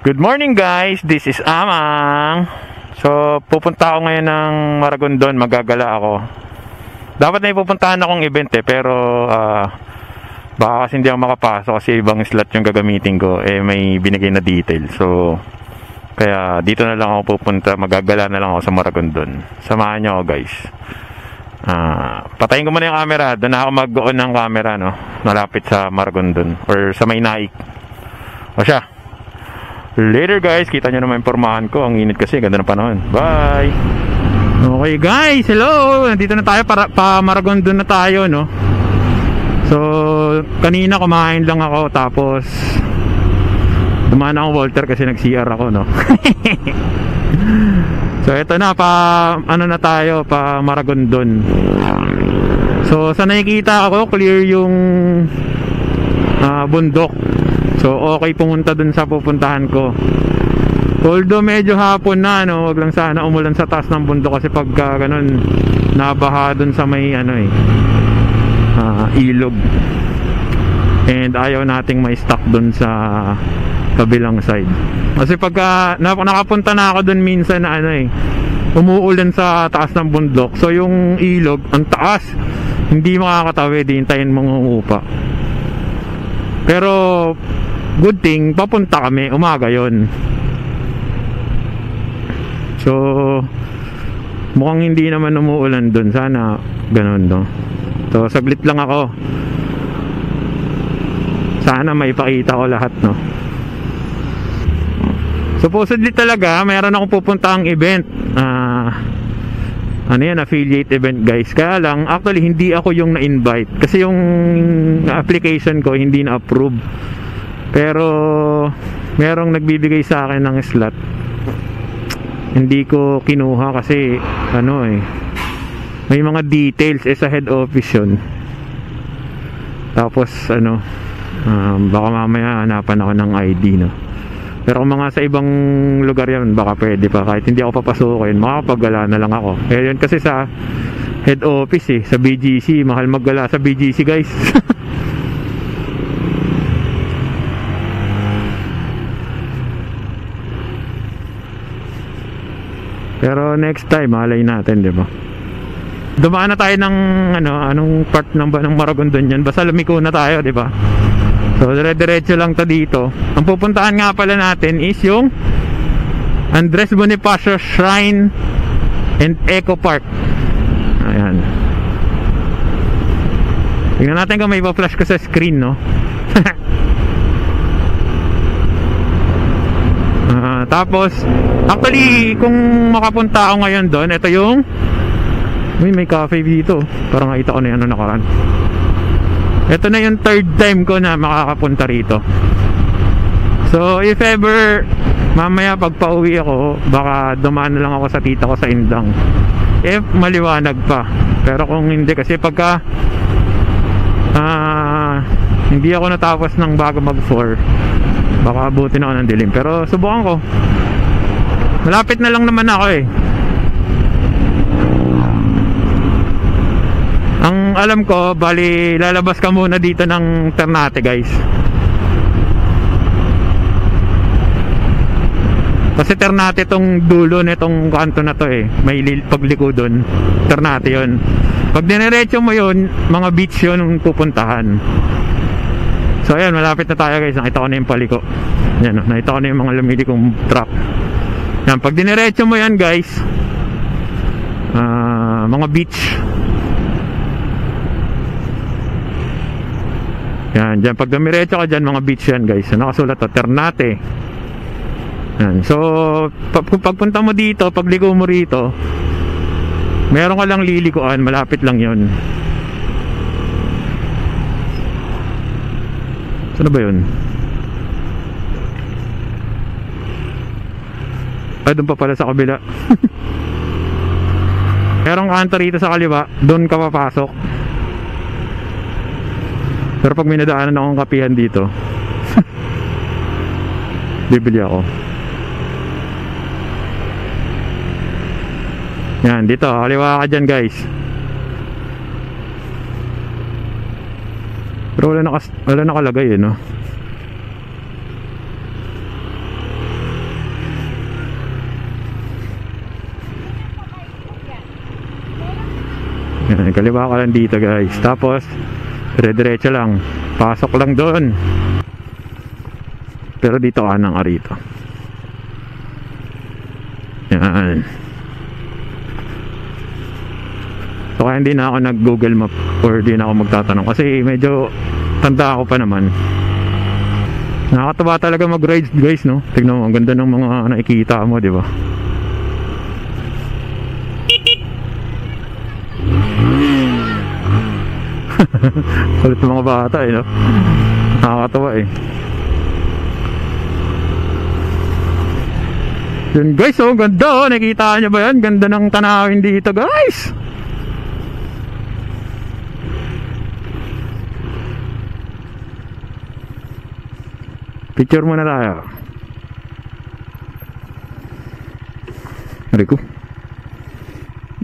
Good morning guys, this is Amang. So pupunta ako ngayon ng Maragondon, magagala ako. Dapat na ipupuntahan akong event pero baka kasi hindi ako makapasok kasi ibang slot yung gagamitin ko, may binigay na detail. So kaya dito na lang ako pupunta, magagala na lang ako sa Maragondon. Samahan niyo ako guys. Patayin ko muna yung camera, doon ako mag-on ng camera, no? Malapit sa Maragondon or sa may Naik. O siya, later guys, kita nyo naman impormahan ko. Ang init kasi, ganda ng panahon. Bye! Okay guys, hello! Nandito na tayo, pa Maragondon na tayo, no? So, kanina kumain lang ako. Tapos dumaan akong Walter kasi nag-CR ako, no? So, eto na, ano na tayo, pa Maragondon. So, sa nakikita ako, clear yung bundok. So okay pumunta dun sa pupuntahan ko. Although medyo hapon na, no, wag lang sana umulan sa taas ng bundok kasi pagka ganun nabaha dun sa may ilog. And ayaw nating may stuck dun sa kabilang side. Kasi pagka nakapunta na ako dun minsan na umuulan sa taas ng bundok. So yung ilog, ang taas, hindi makakatawid, hintayin mong umupa. Pero good thing, papunta kami, umaga yon. So mukhang hindi naman umuulan dun. Sana ganun, no? So saglit lang ako. Sana may pakita ko lahat, no? Supposedly talaga mayroon akong pupuntahang event. Affiliate event guys. Kaya lang, actually hindi ako yung na-invite kasi yung application ko hindi na-approve. Pero merong nagbibigay sa akin ng slot. Hindi ko kinuha kasi may mga details sa head office yun. Tapos baka mamaya hanapan ako ng ID, no? Pero kung mga sa ibang lugar yan, baka pwede pa. Kahit hindi ako papasukin, makakapagala na lang ako. Yun kasi sa head office sa BGC, mahal maggala sa BGC guys. Pero next time, malay natin, di ba? Dumaan na tayo ng anong part ng Maragondon yan. Basta lumiko na tayo, di ba? So dire-diretso lang to dito. Ang pupuntahan nga pala natin is yung Andres Bonifacio Shrine and Eco Park. Ayan. Tingnan natin kung may pa-flash ko sa screen, no? Tapos actually kung makapunta ako ngayon doon, ito yung may cafe dito. Parang nakita ko na yan nakaraan. Ito na yung third time ko na makakapunta rito. So if ever mamaya pag pauwi ako, baka dumaan na lang ako sa tita ko sa Indang, if maliwanag pa. Pero kung hindi, kasi pagka hindi ako natapos ng bago mag 4, baka abutin ako ng dilim. Pero subukan ko. Malapit na lang naman ako Ang alam ko, bali lalabas ka muna dito ng Ternate guys. Kasi Ternate tong dulo nitong kanto na to may pagliko doon. Ternate yon. Pag dinerecho mo yon, mga beach yon ang pupuntahan. So ayan, malapit na tayo guys. Nakita ko na yung paliko. Yan, nakita ko na yung mga lumilikong truck. Yan, pag dinerecho mo yan guys, mga beach. Yan, dyan, pag dumiretso ka dyan, mga beach yan guys. Nakasulat to, Ternate. Yan. So pagpunta mo dito, pagligo mo rito, meron ka lang lilikuan, malapit lang yon. Saan ba yun? Doon pa pala sa kabila. Merong kanto rito sa kaliwa, doon ka papasok. Pero pag may nadaanan akong kapihan dito, bibili ako. Yan, dito, kaliwa ka dyan guys. Pero wala nakalagay no? Yan, kaliwa ka lang dito guys. Tapos, dire-diretso lang. Pasok lang doon. Pero dito kanan ka rito. Yan. So kaya hindi na ako nag-Google Map or di na ako magtatanong kasi medyo tanda ako pa naman. Nakakatawa talaga mag-ride guys, no? Tignan mo, ang ganda ng mga nakikita mo, di ba? Kulit ng mga bata eh, no? Nakakatawa eh. Yun guys, oh, ganda oh. Nakikita nyo ba yan? Ganda ng tanawin dito guys. Picture muna tayo. Rico.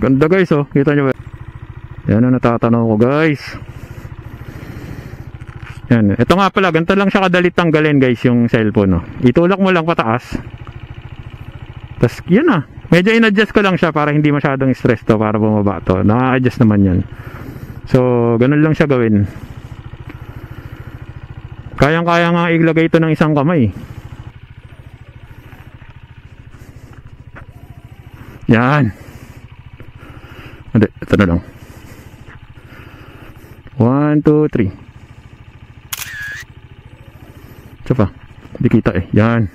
Ganda guys, oh. Kita nyo ba? Yan ang natatanaw ko guys. Yan. Ito nga pala, ganito lang siya kadali tanggalin guys yung cellphone, oh. Itulak mo lang pataas. Tapos yun na. Medyo in-adjust ko lang siya para hindi masyadong stress to, para bumaba to. Naka-adjust naman yan. So, ganun lang siya gawin. Kayang-kaya nga ilagay ito ng isang kamay. Yan. Hindi, ito na lang. 1, 2, 3. Ito pa. Hindi kita eh. Yan.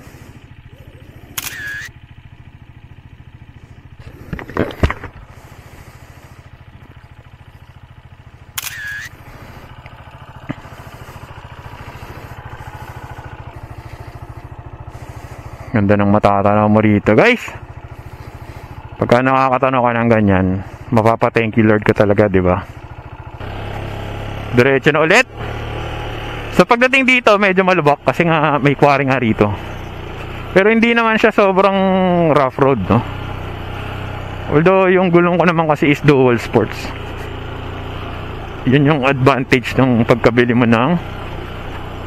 Ganda ng matatanaw mo rito guys. Pagka nakakatanaw ka ng ganyan, mapapa-thank you Lord ka talaga, di ba? Diretso na ulit. So pagdating dito medyo malubak kasi nga may quarry nga rito. Pero hindi naman siya sobrang rough road, no? Although yung gulong ko naman kasi is dual sports. Yun yung advantage ng pagkabili mo ng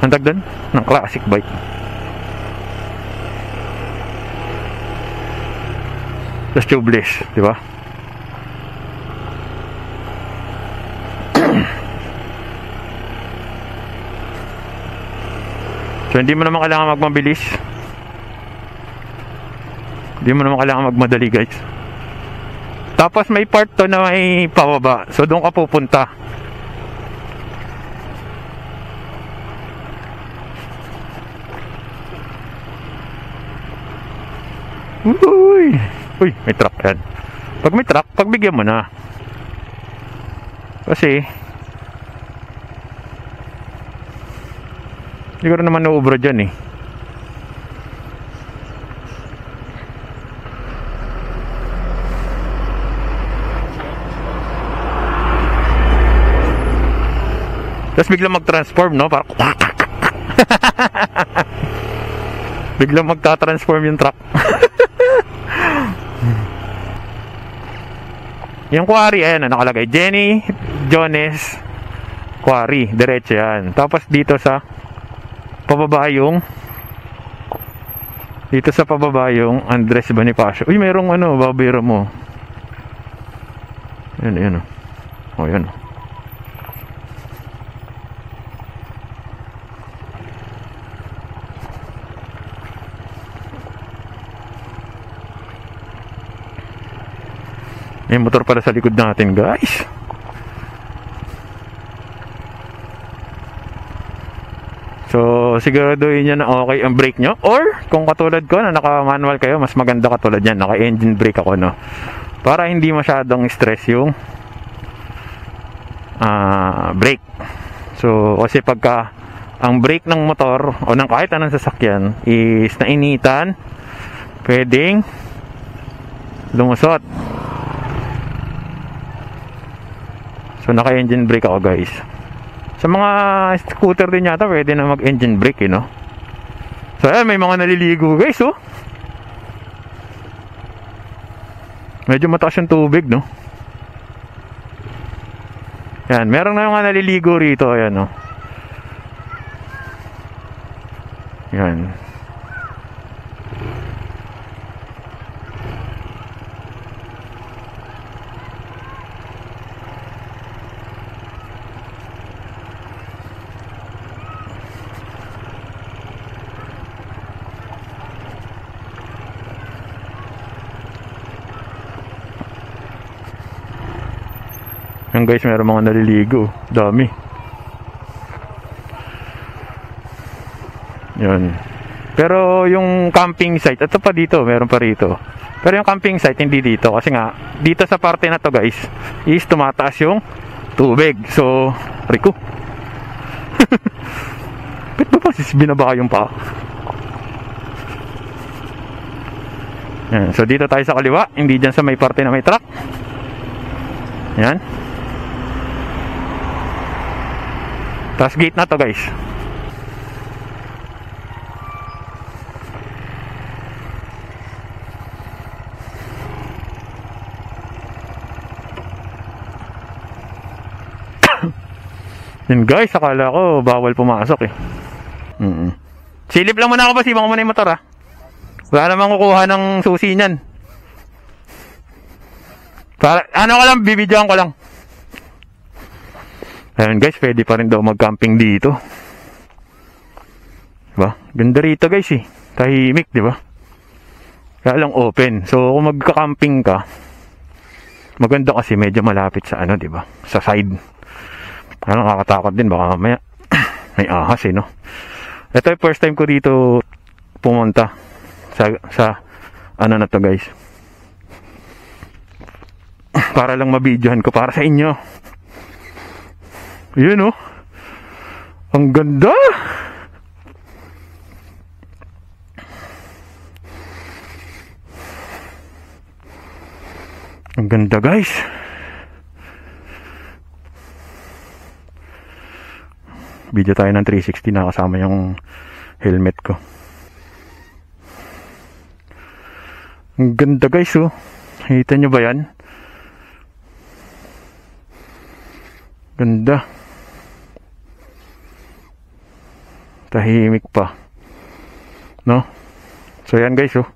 andag doon? Ng classic bike. Plus tubeless, di ba? So hindi mo naman kailangan magmabilis. Hindi mo naman kailangan magmadali guys. Tapos may part to na may pababa. So doon ka pupunta. Uy! Uy, may truck yan. Pag may truck, pagbigyan mo na. Kasi hindi ko rin naman naubra dyan eh. Tapos biglang mag-transform, no? Parang biglang magta-transform yung truck. Yung quarry, ayan, nakalagay Jenny Jones Quarry, diretso yan. Tapos dito sa pababa yung Andres Bonifacio. Uy, mayroong ano, babero mo. Yan, yan. Oh, yan. May motor pala sa likod natin guys. So siguraduhin nyo na okay ang brake nyo. Or kung katulad ko na naka manual kayo, mas maganda katulad yan, naka engine brake ako, no? Para hindi masyadong stress yung brake. So kasi pagka ang brake ng motor o ng kahit anong sasakyan is nainitan, pwedeng lumusot. So naka-engine brake ako guys. Sa mga scooter din yata pwede na mag-engine brake, no? So ayan, may mga naliligo guys, oh. Medyo mataas yung tubig, no? Yan, meron na mga naliligo rito, ayan, no? Yan. Ayun guys, meron mga naliligo. Dami. Yun. Pero yung camping site, ito pa dito, meron pa rito. Pero yung camping site, hindi dito. Kasi nga, dito sa parte na to guys, is tumataas yung tubig. So, Rico. Ba't ba binaba yung paa? Yan. So, dito tayo sa kaliwa. Hindi dyan sa may parte na may truck. Yan. Tapos gate na to guys. Yun guys, akala ko bawal pumasok eh. Silip lang muna ako, basibang ko muna yung motor ah. Wala namang kukuha ng susi niyan. Para, ano ko lang, bibidyoan ko lang. Ayun guys, pwede pa rin daw mag-camping dito. Diba? Ganda rito guys eh. Tahimik, diba? Kaya lang open. So kung magka-camping ka, maganda kasi medyo malapit sa ano, diba? Sa side. Ano, nakakatakot din, baka may ahas eh, no? Ito yung first time ko dito pumunta sa ano na to guys, para lang mabidyohan ko para sa inyo. Yun oh, ang ganda. Ang ganda guys. Video tayo ng 360 na kasama yung helmet ko. Ang ganda guys oh. Kita nyo ba yan? Ganda. Tahimik pa. No? So yan guys oh.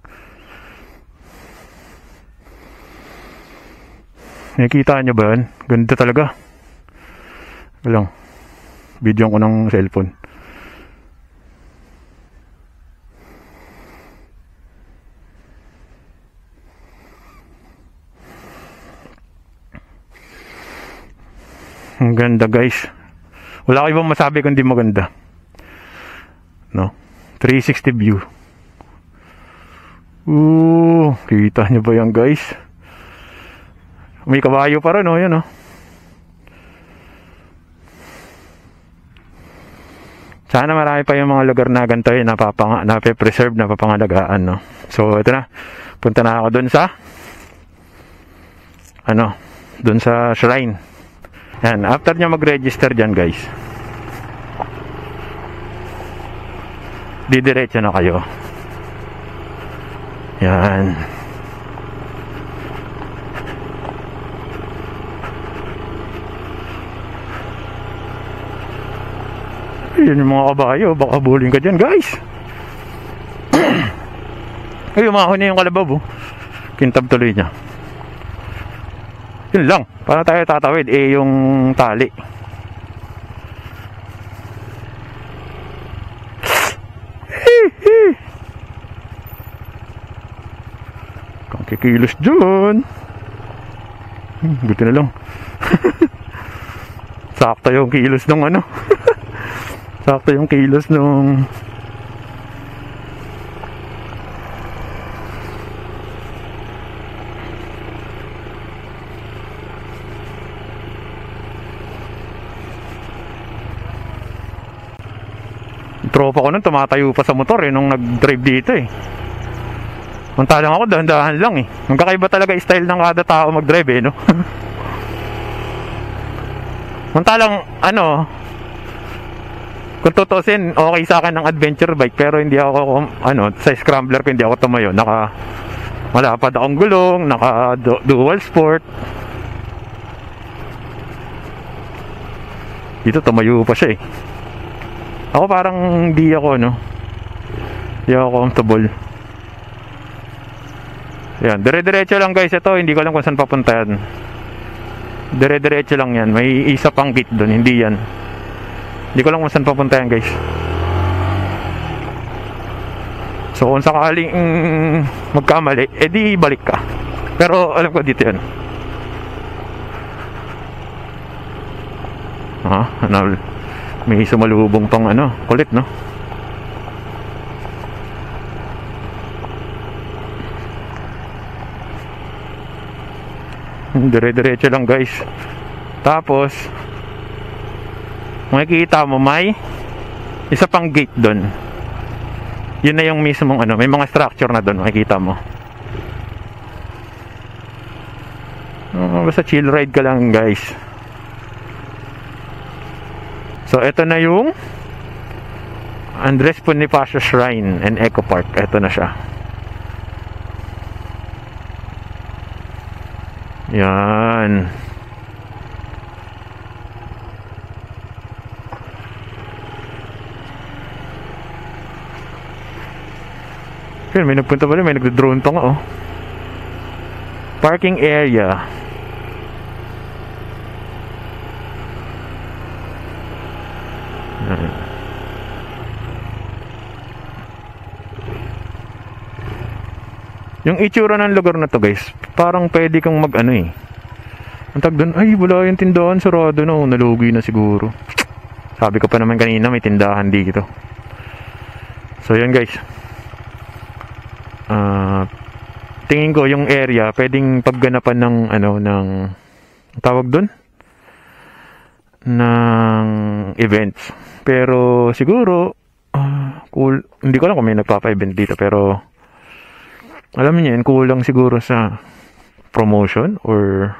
Nakikita nyo ba yan? Ganda talaga. Walang video ko ng cellphone. Ang ganda guys. Wala ko ibang masabi kung di maganda. No? 360 view. Kita nyo ba yan guys? May kabayo pa rin oh, yun oh. Sana marami pa yung mga lugar na ganito eh, nape-preserve, napapangalagaan, no? So, ito na. Punta na ako dun sa dun sa shrine. Yan, after nyo mag-register dyan, guys, didiretso na kayo. Yan. Yun yung mga kabayo, baka bullying ka dyan guys. Ay, umahon na yung kalabaw oh. Kintab tuloy niya. Yun lang, para tayo tatawid eh yung tali. Kung kikilos dyan. Buti na lang. Sakto yung kilos ng ano. Sakto yung kilos nung tropa ko nun tumatayo pa sa motor eh nung nag-drive dito eh. Mantalang ako dahan-dahan lang eh. Magkakaiba talaga style ng kada tao mag-drive eh, no? Mantalang ano, kung tutusin, okay sa akin ng adventure bike, pero hindi ako sa scrambler ko hindi ako tumayo. Malapad akong gulong, naka dual sport. Dito tumayo pa siya eh. Ako parang hindi ako comfortable. Yan, dire-diretso lang guys ito, hindi ko alam kung saan papunta yan. Dire-diretso lang yan, may isa pang gate doon, hindi yan. Hindi ko alam kung saan papunta yan guys. So kung sakaling magkamali, edi balik ka. Pero alam ko dito yan. Ano, may sumalubong pang ano, kulit, no? Dire-diretso lang, guys. Tapos makikita mo may isa pang gate doon. Yun na yung mismong ano, may mga structure na doon, makikita mo. Basta chill ride ka lang, guys. So ito na yung Andres Bonifacio Shrine and Eco Park. Ito na siya. Yan. Yan, may nagpunta pala, may nagdo-drone pa nga, oh. Parking area. Yan. Yung itsura ng lugar na to, guys, parang pwede kang mag ano eh. Ang tag doon, ay wala yung tindahan, sarado na, nalugi na siguro. Sabi ko pa naman kanina may tindahan dito. So yan, guys. Tingin ko yung area pwedeng pagganapan ng ano, ng tawag doon, ng events. Pero siguro cool, hindi ko alam kung may nagpapa-event dito, pero alam niyo yun, kulang siguro sa promotion or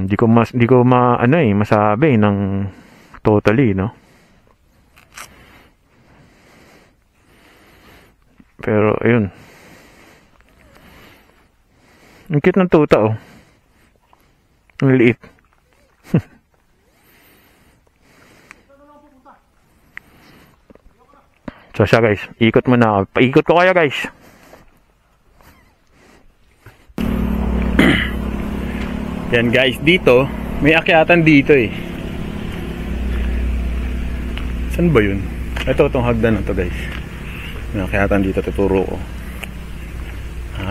di ko masabi ng totally, no? Pero ayun, ang cute ng tuta, oh. Ang liit. So siya, guys, ikot mo na ako. Paikot ko kayo, guys. Yan, guys, dito may akyatan dito eh. Saan ba yun? Ito, itong hagdan na to, guys. May akyatan dito, tuturo ko.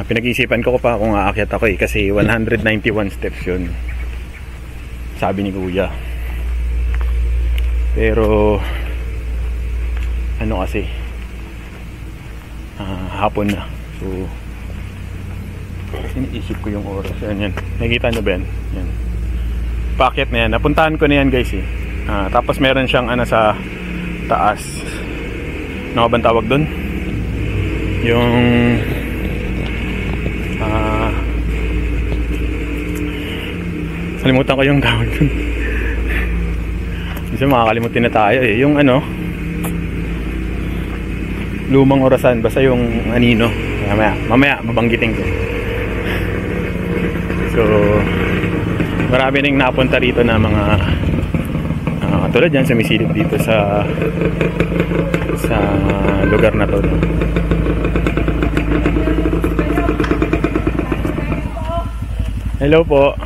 Pinag-isipan ko pa kung aakyat ako eh, kasi 191 steps yun, sabi ni kuya. Pero ano kasi, hapon na, so iniisip ko yung oras. Yan, nakikita nyo ba yan? Yan, paakyat na yan, napuntahan ko na yan, guys eh. Tapos meron siyang ano sa taas, ano ba tawag doon? Yung kalimutan ko yung tawag doon. Kasi makakalimutin na tayo eh. Yung ano, lumang orasan, basta yung anino. Mamaya mabanggitin ko. So marami nang napunta rito na mga tulad yan, sumisilip dito sa lugar na to, no? Hello po.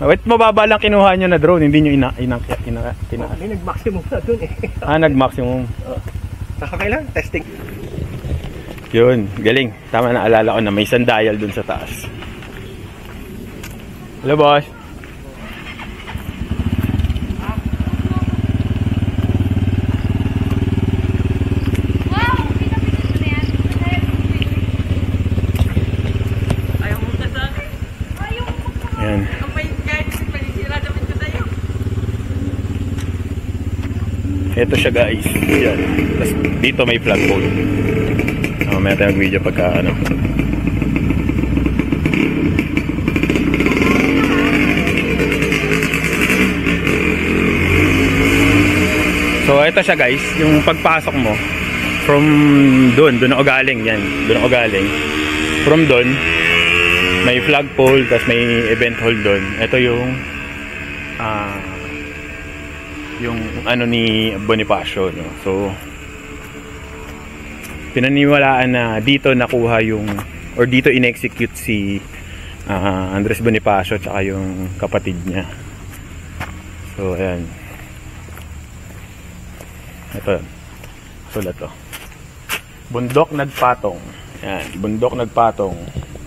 Wait, mababa lang kinuha nyo na drone, hindi nyo inakyat. May nag-maximum na dun eh. Nag-maximum. Nakakailan? Testing. Yun, galing. Tama, na alala ko na may sundial dun sa taas. Hello, boss. Yan. Ito siya, guys. Yan. Tapos dito may flagpole. May tayong video pagka ano. So ito siya, guys, yung pagpasok mo from doon ako galing, yan, doon ako galing. From doon may flagpole, tapos may event hall doon. Ito yung ano ni Bonifacio, no? So pinaniwalaan na dito nakuha yung, or dito in-execute si Andres Bonifacio tsaka yung kapatid niya. So ayan, ito, sulat to, Bundok Nagpatong. Yan, Bundok Nagpatong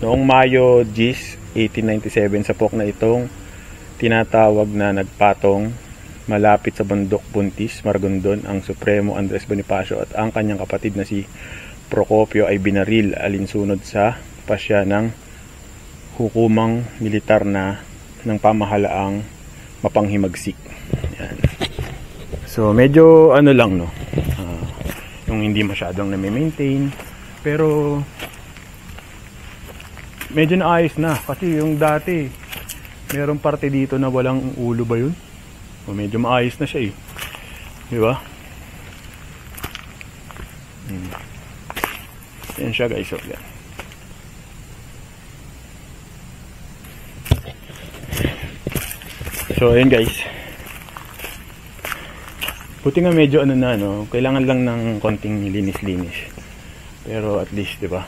noong Mayo 10, 1897 sa pok na itong tinatawag na nagpatong malapit sa bundok Buntis, Maragondon ang Supremo Andres Bonifacio at ang kanyang kapatid na si Procopio ay binaril alinsunod sa pasya ng hukumang militar na ng pamahalaang mapanghimagsik. Yan. So medyo ano lang no, yung hindi masyadong na-maintain, pero medyo naayos na kasi yung dati merong parte dito na walang ulo ba yun? O medyo maayos na siya eh. Di ba? Yan siya guys. So, yan. So ayan guys. Buti nga medyo ano na no, kailangan lang ng konting linis-linis. Pero at least, di ba?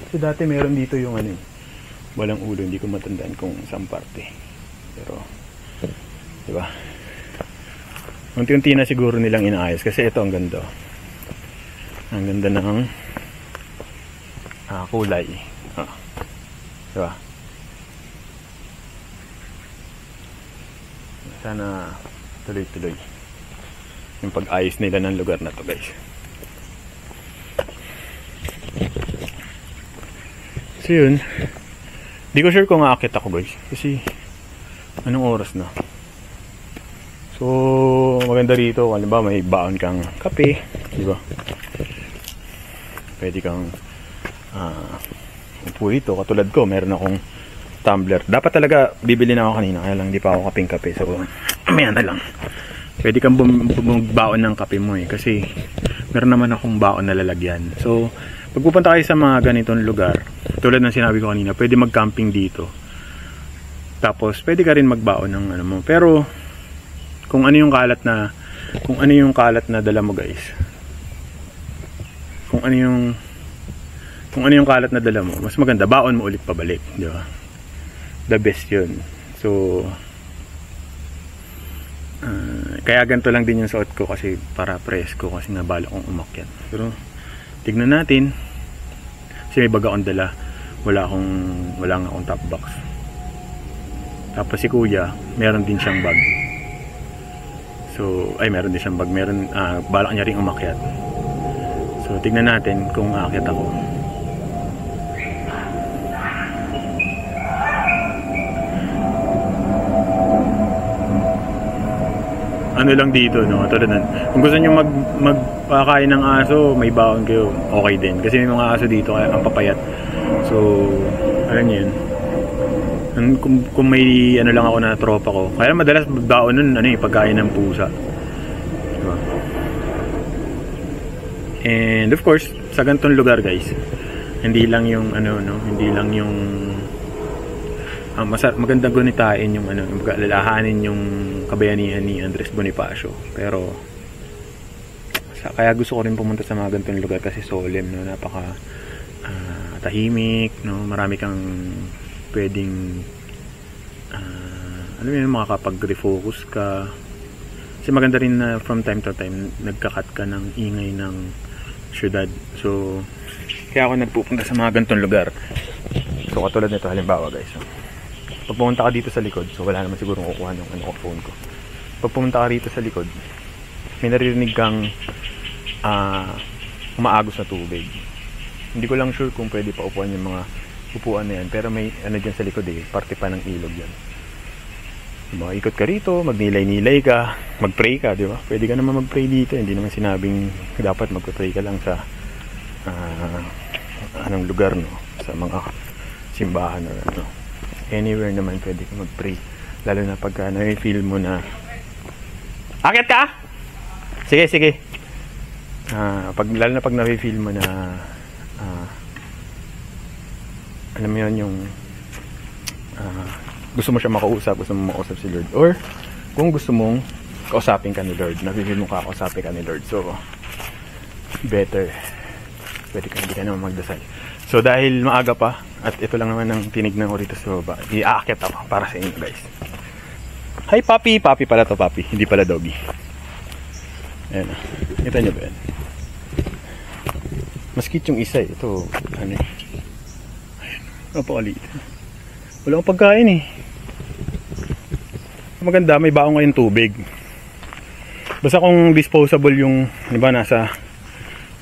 Kasi dati meron dito yung ano, walang ulo, hindi ko matandaan kung saan parte. Pero, di ba? Unti-unti na siguro nilang inaayos kasi ito ang ganda. Ang ganda ng kulay. Di ba? Sana tuloy-tuloy yung pag-ayos nila ng lugar na to guys. So yun, di ko sure kung aakit ako guys kasi anong oras na. So maganda rito kung ba may baon kang kape, di ba? Pwede kang upo rito. Katulad ko, meron akong tumbler. Dapat talaga bibili na ako kanina, kaya lang di pa ako kaping kape. So maya na lang. Pwede kang bumagbaon ng kape mo eh, kasi meron naman akong baon na lalagyan. So pag pupunta kayo sa mga ganitong lugar, tulad ng sinabi ko kanina, pwede mag-camping dito. Tapos pwede ka rin magbaon ng ano mo. Pero kung ano yung kalat na dala mo guys. Kung ano yung kalat na dala mo, mas maganda baon mo ulit pabalik, di ba? The best 'yun. So kaya ganito lang din yung suot ko kasi para presko kasi nabala kong umakyat. Pero tignan natin. Kasi may baga akong dala. Wala nga akong top box. Tapos si kuya, meron din siyang bag. So, meron din siyang bag. Balak niya rin umakyat. So, tignan natin kung aakyat ako. Ano lang dito, no? Tulad nun. Kung gusto nyo magpakain ng aso, may baon kayo, okay din. Kasi may mga aso dito, ang papayat. So, alam nyo yun. Kung may ano lang ako na tropa ko. Kaya madalas baon nun, pagkain ng pusa. Diba? And of course, sa ganitong lugar guys, hindi lang yung hindi lang yung maganda gunitain yung lalahanin yung kabayanihan ni Andres Bonifacio. Pero kaya gusto ko rin pumunta sa mga ganitong lugar kasi solemn, no? Napaka tahimik, no? Marami kang pwedeng makakapag-refocus ka. Kasi maganda rin na from time to time nagkakat ka ng ingay ng syudad. So kaya ako nagpupunta sa mga ganitong lugar. So katulad nito halimbawa guys, so, pag pumunta ka dito sa likod, so wala naman siguro kukuha ng phone ko. Pag pumunta ka rito sa likod, may naririnig kang umaagos na tubig. Hindi ko lang sure kung pwede pa upuan yung mga upuan na yan, pero may dyan sa likod parte pa ng ilog yan. Ikot ka rito, magnilay-nilay ka, mag-pray ka, di ba? Pwede ka naman mag-pray dito, hindi naman sinabing dapat mag-pray ka lang sa anong lugar, no? Sa mga simbahan or ano. Anywhere naman pwede ka mag-pray. Lalo na pagka na-feel mo na akit ka? Sige. Lalo na pag na-feel mo na alam mo yun yung gusto mo siya makausap, gusto mo makausap si Lord, or kung gusto mong kausapin ka ni Lord, na-feel mo kakausapin ka ni Lord, so better pwede ka, hindi ka naman magdasal. So dahil maaga pa at ito lang naman ang tinignan ko rito sa baba, i-aakyat ako para sa inyo guys. Hi papi, papi pala to, papi, hindi pala doggy. Ayan, kita nyo ba yan? Maskit yung isa ito, napakaliit. Wala akong pagkain eh. Maganda, may baong ngayong tubig. Basta kung disposable yung, di ba, nasa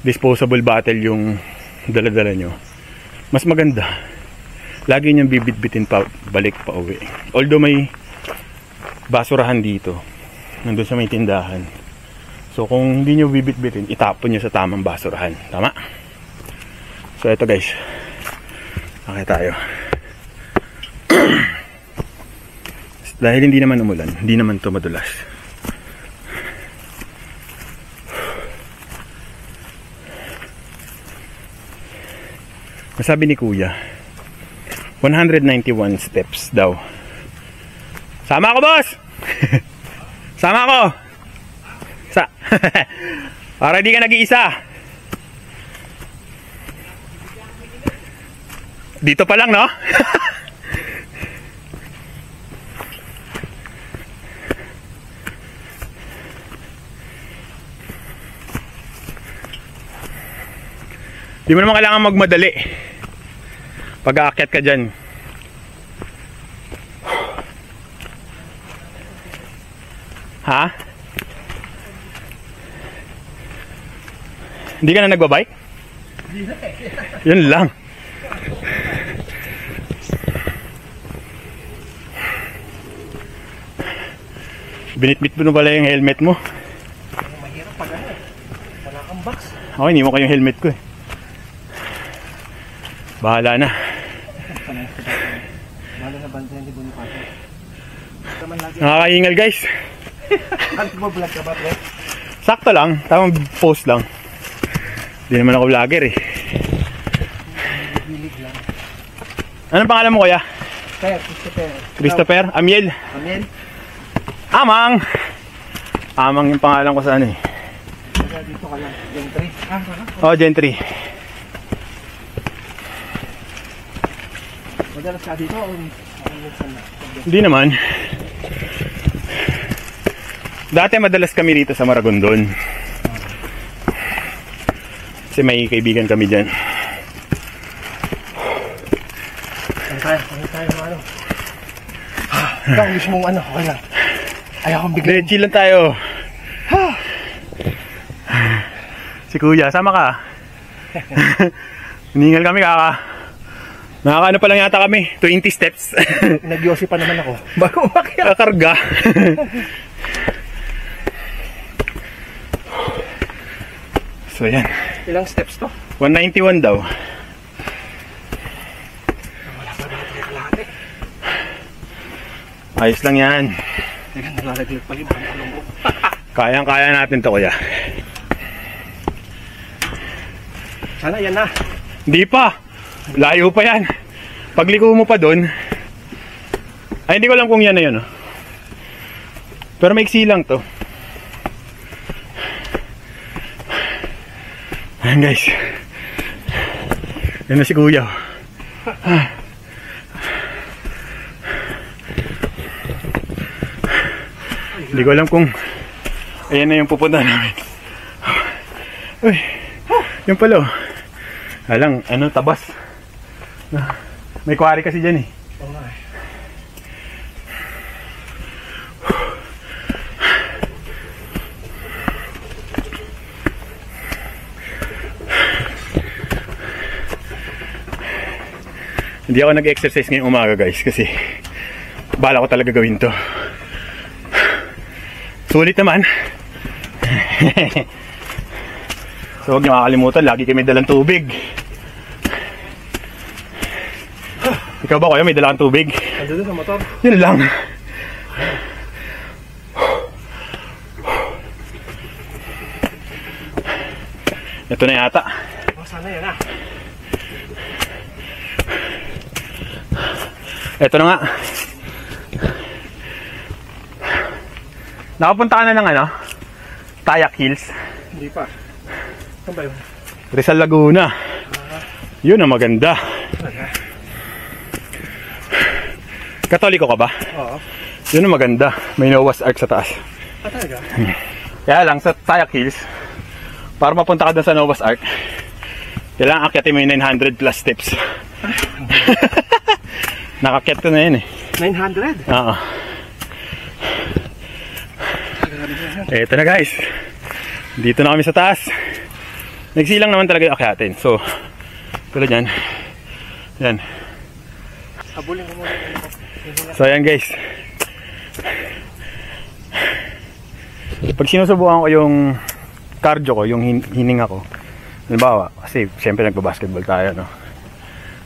disposable bottle yung dala-dala nyo, mas maganda. Lagi niyang bibit-bitin pa balik pa uwi. Although may basurahan dito, nandun sa may tindahan. So kung hindi nyo bibit-bitin, itapon nyo sa tamang basurahan. Tama? So eto guys, okay tayo. Dahil hindi naman umulan, hindi naman ito madulas. Masabi ni Kuya, 191 steps daw. Sama ako, boss! Sama ako! Para di ka nag-iisa. Dito pa lang, no? Di mo naman kailangan magmadali pag aakyat ka dyan. Ha? Hindi ka na nagbabike? Yun lang. Binitbit mo na pala yung helmet mo. Mahirap pag ano eh. Wala kang box. Ako, hindi mo ko yung helmet ko eh. Bahala na. Bahala na bantayan ni Bonifacio. Nakakaingal guys. Ano mo vlog ka ba, pre? Sakto lang, tamang post lang. Hindi naman ako vlogger eh. Bilig lang. Anong pangalan mo kuya? Christopher. Christopher? Amiel? Amiel? Amang! Amang yung pangalan ko sa ano eh. Dito ka lang. Gentry. Oh, Gentry. Madalas ka dito o minsan na? Hindi naman. Dati madalas kami rito sa Maragondon. Kasi may kaibigan kami dyan. Ano tayo ano? Ikaw gusto mong ano? Okay lang. Ayaw akong bigla. Chill lang tayo. Si Kuya, sama ka. Hiningal kami nakakaano pa lang yata kami, 20 steps. Nag-yosi pa naman ako. Bago umakyat. Kakarga. So yan. Ilang steps to? 191 daw. Wala pa naman kalahati. Ayos lang yan. Teka, nalalaglag pa rin. Ano mo? Kayang-kaya natin to kuya. Sana yan na. Hindi pa. Layo pa yan. Pagliko mo pa doon. Ay, hindi ko alam kung yan na yun. Oh. Pero maiksi lang to. Ayan guys. Yan na si Kuya. Hindi ko alam kung ayan na yung pupunta namin. Uy. Yung pala. Alang, ano, tabas. May quarry kasi dyan eh. Oo nga eh. Hindi ako nag-exercise ngayong umaga guys kasi bala ko talaga gawin to. Sulit naman. So huwag niyo makakalimutan, lagi kayo may dalang tubig. Ikaw ba kuya, may dalang tubig? Nandun sa motor. Yun lang. Ito na yata. Oh, sana yan ah. Ito na nga. Nakapunta ka na ng ano? Tayak Hills. Hindi pa. Saan ba yun? Rizal Laguna. Yun ang maganda. Katoliko ka ba? Oo. Yun ang maganda. May Noah's Ark sa taas. Ah, talaga? Kaya lang sa Tayak Hills, para mapunta ka doon sa Noah's Ark, kailangan akyatin mo yung 900 plus steps. Nakakyat ko na yun eh. 900? Oo. Eto na guys. Dito na kami sa taas. Nagsilang naman talaga yung akyatin. So, tulad yan. Yan. Habulin ko muna. So, yan guys. Pag sinusubukan ko yung cardio ko, yung hininga ko, halimbawa, kasi siyempre nagbabasketball tayo, no?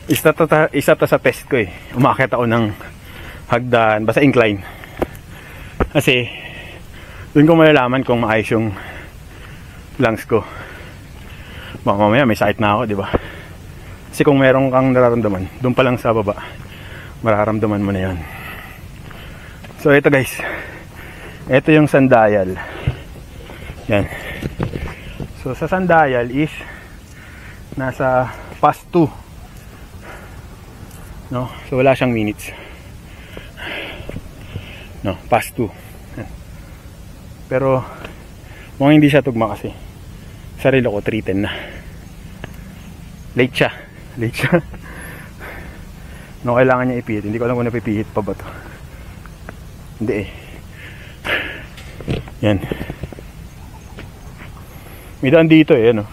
Isa to sa test ko eh. Umakyat ako ng hagdan, basta incline. Kasi, doon ko malalaman kung maayos yung lungs ko. Baka mamaya may sakit na ako, di ba? Kasi kung meron kang nararamdaman, doon pa lang sa baba, mararamdaman mo na yan. So, ito guys. Ito yung sundial. Yan. So, sa sundial is nasa past 2. No? So, wala siyang minutes. No, past 2. Pero, mukhang hindi siya tugma kasi. Sarili ko, 3:10 na. Late siya. No, kailangan niya ipihit. Hindi ko alam kung napipihit pa ba to. Hindi eh. Yan. May daan dito eh, ano.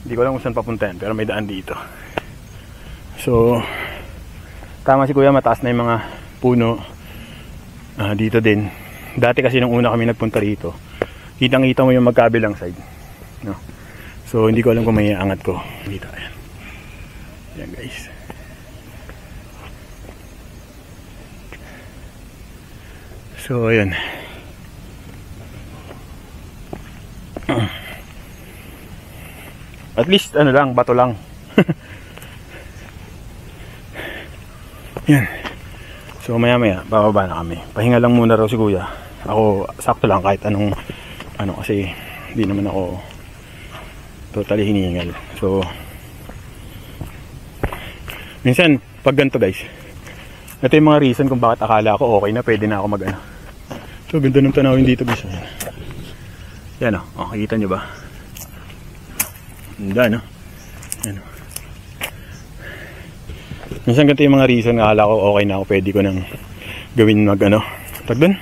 Hindi ko alam kung saan papunta yan, pero may daan dito. So, tama si kuya, mataas na yung mga puno. Dito din. Dati kasi nung una kami nagpunta rito, kitang-kita mo yung magkabilang side. No? So, hindi ko alam kung may angat ko. Dito, ayan. Yan guys. So, ayan. At least, ano lang, bato lang. Yan. So, maya-maya, bababa na kami. Pahinga lang muna raw si kuya. Ako, sakto lang kahit anong, kasi, hindi naman ako totally hinihingal. So, minsan, pag ganito guys, ito yung mga reason kung bakit akala ko okay na, pwede na ako mag-ano. So, ganda ng tanawin dito guys. Ayan. Yan o, makikita nyo ba? Ganda, no? Yan o. Minsan ganito yung mga reason, akala ko okay na ako, pwede ko nang gawin mag-ano. Tag dun?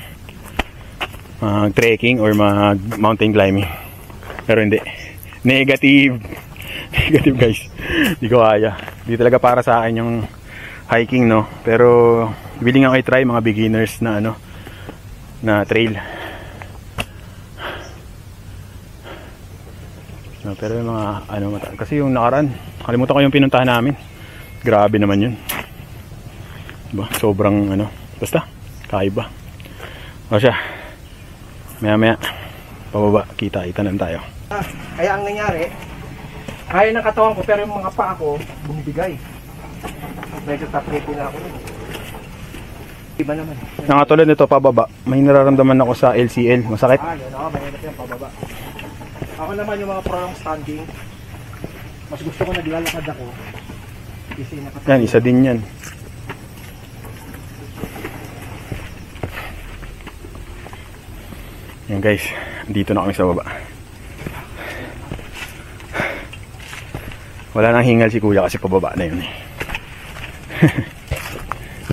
Mag-trekking or mag-mountain climbing. Pero hindi. Negative. Negative guys. Hindi ko kaya. Hindi talaga para sa akin yung hiking, no? Pero willing ako i-try mga beginners na na trail. No, pero yung mga kasi yung nakaraan, kalimutan ko yung pinuntahan namin. Grabe naman yun. Diba? Sobrang basta kaiba. O siya. Maya pababa, kita lang tayo. Kaya ang nangyari, kaya ng katawan ko pero yung mga paa ko bumibigay. Medyo tapriti na ako. Iba naman. Nakatulad nito pababa, may nararamdaman ako sa LCL. Masakit? Yun ako, mahirap yung pababa. Ako naman yung mga prolonged standing, mas gusto ko naglalakad ako. Yan, isa din yan. Yan guys, dito na kami sa baba. Wala nang hingal si kuya kasi pababa na yun eh.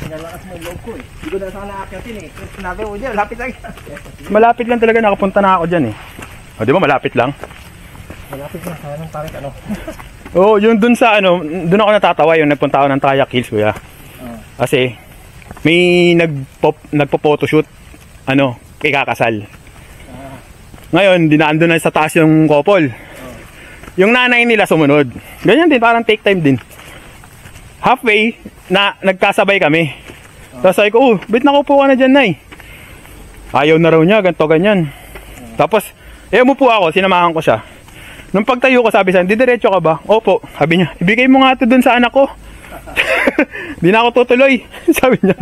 Nalakas mo yung loob ko eh. Hindi ko na sana aakyatin eh. Sinabi mo dyan, lapit lang. Malapit lang talaga, nakapunta na ako dyan eh. O di ba malapit lang? Malapit lang, sayang parang Oo, yung dun sa dun ako natatawa yung nagpunta ako ng Kayak Hills kuya. Kasi may nagpo-photoshoot kay kakasal. Ngayon, dinaan doon na sa taas yung couple. Yung nanay nila sumunod. Ganyan din, parang take time din. Halfway, nagkasabay kami. Tapos sabi ko, bit nakupo ka na dyan, nay. Ayaw na raw niya, ganito, ganyan. Tapos, umupo ako, sinamahan ko siya. Nung pagtayo ko, sabi sa akin, didiretso ka ba? Opo. Sabi niya, ibigay mo nga ito dun sa anak ko. Di na ako tutuloy. Sabi niya,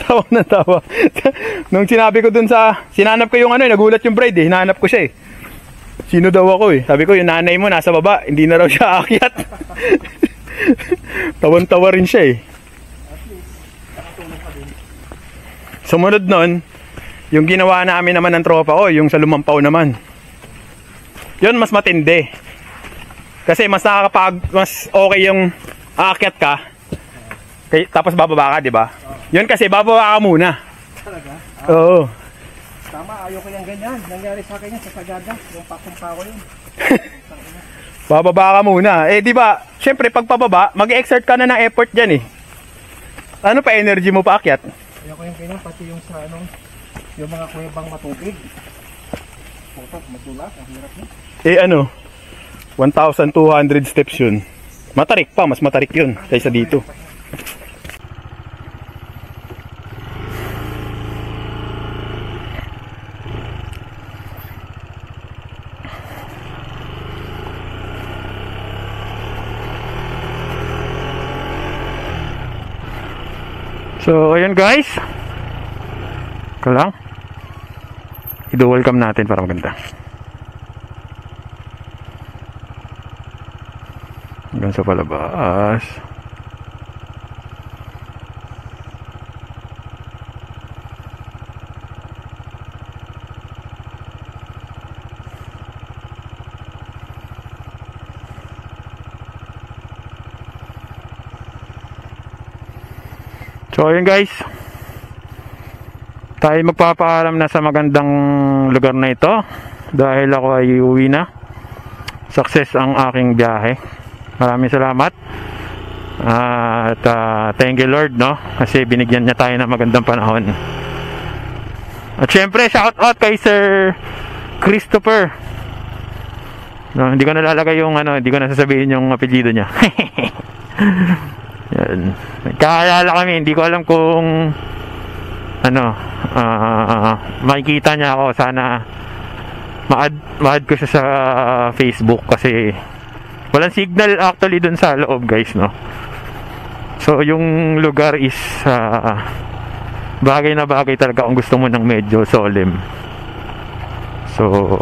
tawa na tawa. Nung sinabi ko dun sinanap ko yung nagulat yung bride eh. Hinahanap ko siya eh. Sino daw ako eh. Sabi ko, yung nanay mo nasa baba, hindi na raw siya aakyat. Tawan-tawa rin siya eh. Sumunod nun, yung ginawa namin naman ng tropa ko, yung sa Lumampaw naman. Yun mas matindi. Kasi mas okay yung aakyat ka. Tapos bababa ka, di ba? Yun kasi, bababa ka muna. Talaga? Oo. Tama, ayoko yung ganyan. Nangyari sa akin yan sa Sagada. Yung pakumpa ko yun. Bababa ka muna. Eh, di ba, syempre, pag pababa, mag-exert ka na ng effort dyan eh. Ano pa energy mo pa akyat? Ayoko yung ganyan, pati yung sa yung mga kuwebang matubig. Putak, madulas, ang hirap niya. Eh, 1,200 steps yun. Matarik pa, mas matarik yun kaysa dito. So, ayun guys. Ito lang. I-welcome natin para maganda. Hanggang sa palabas. So ayun guys, tayo magpapaalam na sa magandang lugar na ito dahil ako ay uwi na. Success ang aking biyahe. Maraming salamat at thank you Lord, no, kasi binigyan niya tayo ng magandang panahon. At syempre shout out kay Sir Christopher, no, hindi ko nalalagay yung hindi ko nasasabihin yung apelyido niya. Yan. Kakaalala kami, hindi ko alam kung makikita niya ako. Sana ma-add ko siya sa Facebook kasi walang signal actually dun sa loob guys, no. So yung lugar is bagay na bagay talaga kung gusto mo ng medyo solemn. So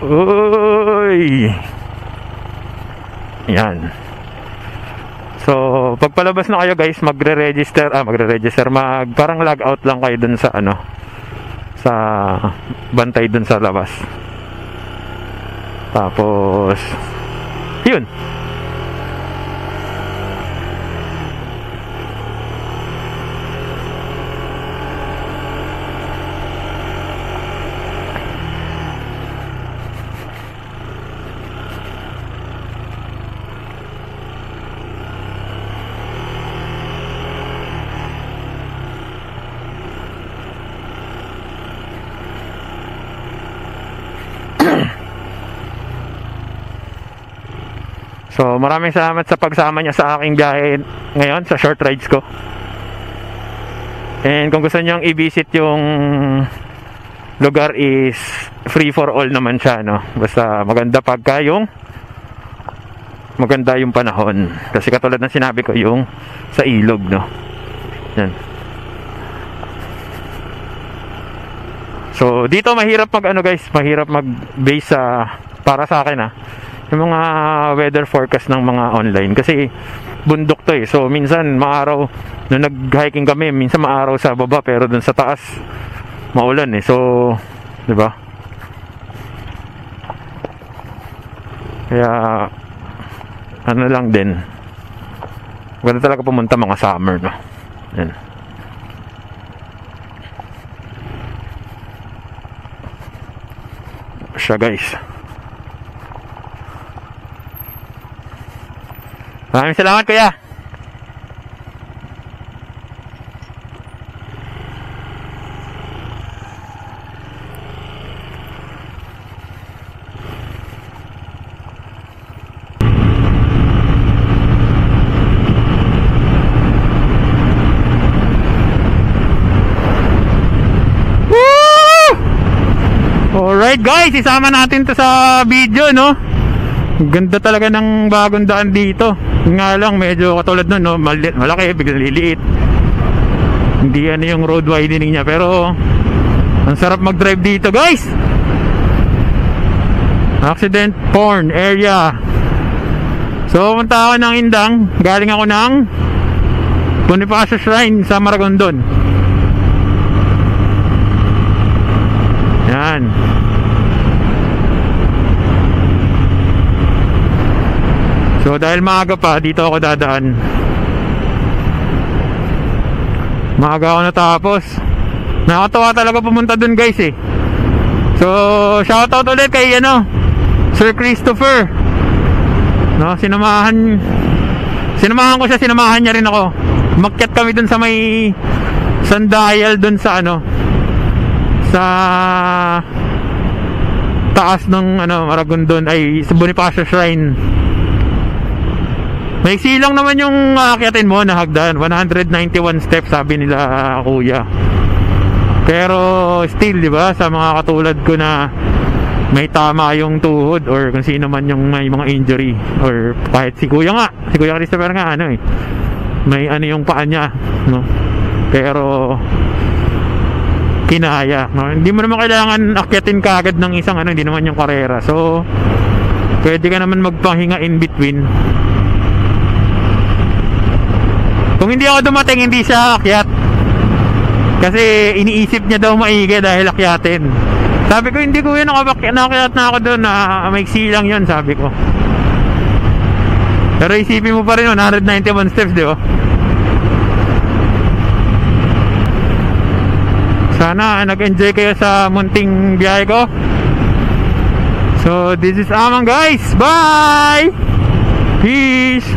uy, yan. So pagpalabas na kayo guys, parang log out lang kayo dun sa sa bantay dun sa labas. Tapos yun. So maraming salamat sa pagsama niya sa aking biyahe ngayon sa short rides ko. And kung gusto niyo i-visit yung lugar is free for all naman siya, no. Basta maganda pagka maganda yung panahon. Kasi katulad ng sinabi ko yung sa ilog, no. Yan. So dito mahirap mahirap mag-base para sa akin yung mga weather forecast ng mga online kasi bundok to eh. So minsan maaraw nung nag-hiking kami, minsan maaraw sa baba pero dun sa taas maulan eh. So, 'di ba? Kaya lang din. Maganda talaga pumunta mga summer, no. Yan. Siya guys. Maraming salamat kuya. Alright guys, isama natin to sa video, no. Ganda talaga ng bagong daan dito. Nga lang medyo katulad nun, no, malaki, biglang liliit. Hindi yung road widening niya, pero ang sarap mag-drive dito guys. Accident prone area. So pumunta ako ng Indang, galing ako ng Bonifacio Shrine sa Maragondon. Yan. So dahil maaga pa, dito ako dadaan. Maaga ako natapos. Nakakatawa talaga pumunta dun guys eh. So shoutout ulit kay Sir Christopher, no, sinamahan ko siya, sinamahan niya rin ako. Umakyat kami dun sa may sandayal dun sa sa taas ng Maragondon, ay sa Bonifacio Shrine. May silang naman yung aakyatin mo na hagdan, 191 steps sabi nila kuya. Pero still, di ba, sa mga katulad ko na may tama yung tuhod, or kung sino man yung may mga injury, or kahit si Kuya Christopher nga may yung paa niya, no? Pero kinaya, no? Hindi mo naman kailangan akyatin kaagad ng isang hindi naman yung karera. So pwede ka naman magpahinga in between. Kung hindi ako dumating, hindi siya akyat. Kasi iniisip niya daw maigi dahil akyatin. Sabi ko, hindi kuya, nakakyat na ako doon, maiksi lang yun, sabi ko. Pero isipin mo pa rin 191 steps, di ba? Sana nag-enjoy kayo sa munting biyahe ko. So this is Amang guys. Bye. Peace.